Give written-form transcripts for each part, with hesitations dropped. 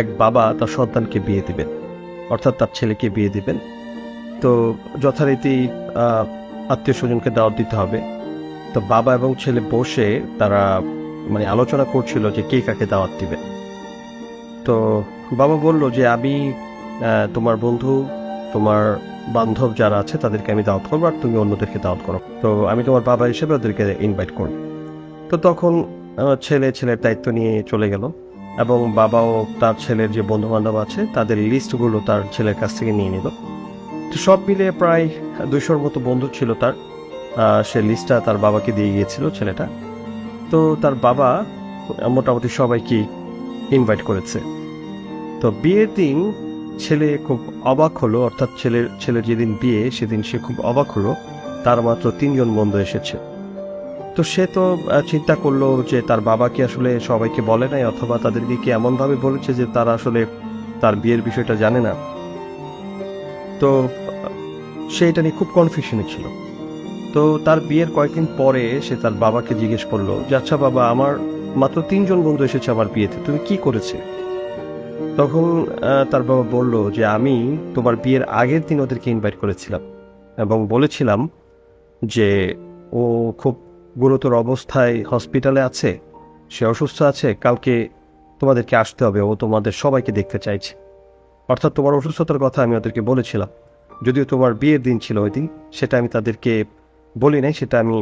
এক বাবা তার সন্তানকে বিয়ে দিবেন, অর্থাৎ তার ছেলেকে বিয়ে দিবেন। তো যথারীতি আত্মীয় স্বজনকে দাওয়াত দিতে হবে। তো বাবা এবং ছেলে বসে তারা আলোচনা করছিল যে কে কাকে দাওয়াত দিবে। তো বাবা বলল যে আমি তোমার বন্ধু, তোমার বান্ধব যারা আছে তাদেরকে আমি দাওয়াত করবো, আর তুমি অন্যদেরকে দাওয়াত করো। তো আমি তোমার বাবা হিসেবে ওদেরকে ইনভাইট করব। তো তখন ছেলের দায়িত্ব নিয়ে চলে গেল, এবং বাবাও তার ছেলের যে বন্ধু বান্ধব আছে তাদের লিস্টগুলো তার ছেলের কাছ থেকে নিয়ে নিল। তো সব মিলিয়ে প্রায় 200-র মতো বন্ধু ছিল তার। সে লিস্টটা তার বাবাকে দিয়ে গিয়েছিল ছেলেটা। তো তার বাবা মোটামুটি সবাইকে ইনভাইট করেছে। তো বিয়ের দিন ছেলে খুব অবাক হলো, অর্থাৎ ছেলের যেদিন বিয়ে সেদিন সে খুব অবাক হলো, তার মাত্র 3 জন বন্ধু এসেছে। তো সে তো চিন্তা করলো যে তার বাবা কি আসলে সবাইকে বলে নাই, অথবা তাদেরকে কি এমনভাবে বলেছে যে তারা আসলে তার বিয়ের বিষয়টা জানে না। তো সে এটা নিয়ে খুব কনফিউশনে ছিল। তো তার বিয়ের কয়েকদিন পরে সে তার বাবাকে জিজ্ঞেস করলো যে আচ্ছা বাবা, আমার মাত্র 3 জন বন্ধু এসেছে আমার বিয়েতে, তুমি কি করেছে? তখন তার বাবা বলল যে আমি তোমার বিয়ের আগের দিন ওদেরকে ইনভাইট করেছিলাম এবং বলেছিলাম যে ও খুব গুরুতর অবস্থায় হসপিটালে আছে, সে অসুস্থ আছে, কালকে তোমাদেরকে আসতে হবে, ও তোমাদের সবাইকে দেখতে চাইছে। অর্থাৎ তোমার অসুস্থতার কথা আমি ওদেরকে বলেছিলাম, যদিও তোমার বিয়ের দিন ছিল ওই দিন, সেটা আমি তাদেরকে বলি নাই, সেটা আমি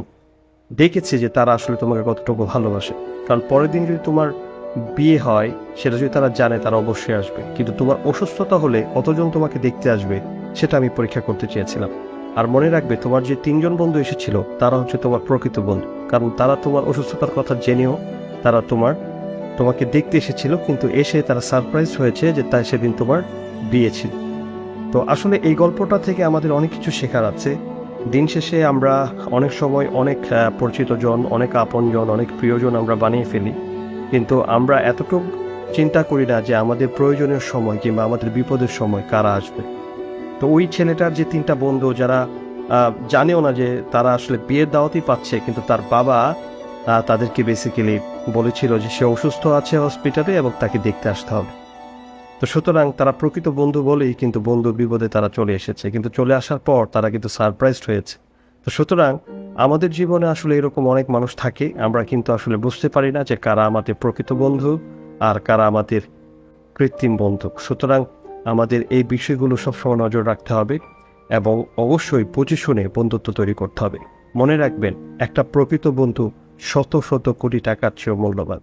দেখেছি যে তারা আসলে তোমাকে কতটুকু ভালোবাসে। কারণ পরের দিন যদি তোমার বিয়ে হয়, সেটা যদি তারা জানে তারা অবশ্যই আসবে, কিন্তু তোমার অসুস্থতা হলে কতজন তোমাকে দেখতে আসবে সেটা আমি পরীক্ষা করতে চেয়েছিলাম। আর মনে রাখবে, তোমার যে 3 জন বন্ধু এসেছিল তারা হচ্ছে তোমার প্রকৃত বন্ধু, কারণ তারা তোমার অসুস্থতার কথা জেনেও তারা তোমাকে দেখতে এসেছিল, কিন্তু এসে তারা সারপ্রাইজ হয়েছে যে তাই সেদিন তোমার বিয়ে ছিল। তো আসলে এই গল্পটা থেকে আমাদের অনেক কিছু শেখার আছে। দিন শেষে আমরা অনেক সময় অনেক পরিচিত জন, অনেক আপনজন, অনেক প্রিয়জন আমরা বানিয়ে ফেলি, কিন্তু আমরা এতটুকু চিন্তা করি না যে আমাদের প্রয়োজনের সময় কিংবা আমাদের বিপদের সময় কারা আসবে। তো ওই ছেলেটার যে 3টা বন্ধু যারা জানেও না যে তারা আসলে বিয়ের দাওয়াতই পাচ্ছে, কিন্তু তার বাবা তাদেরকে বেসিক্যালি বলেছিল যে সে অসুস্থ আছে হসপিটালে এবং তাকে দেখতে আসতে হবে। তো সুতরাং তারা প্রকৃত বন্ধু বলেই কিন্তু বন্ধুর বিপদে তারা চলে এসেছে, কিন্তু চলে আসার পর তারা কিন্তু সারপ্রাইজড হয়েছে। তো সুতরাং আমাদের জীবনে আসলে এরকম অনেক মানুষ থাকে, আমরা কিন্তু আসলে বুঝতে পারি না যে কারা আমাদের প্রকৃত বন্ধু আর কারা আমাদের কৃত্রিম বন্ধু। সুতরাং আমাদের এই বিষয়গুলো সবসময় নজর রাখতে হবে এবং অবশ্যই বুঝে শুনে বন্ধুত্ব তৈরি করতে হবে। মনে রাখবেন, একটা প্রকৃত বন্ধু শত শত কোটি টাকার চেয়েও মূল্যবান।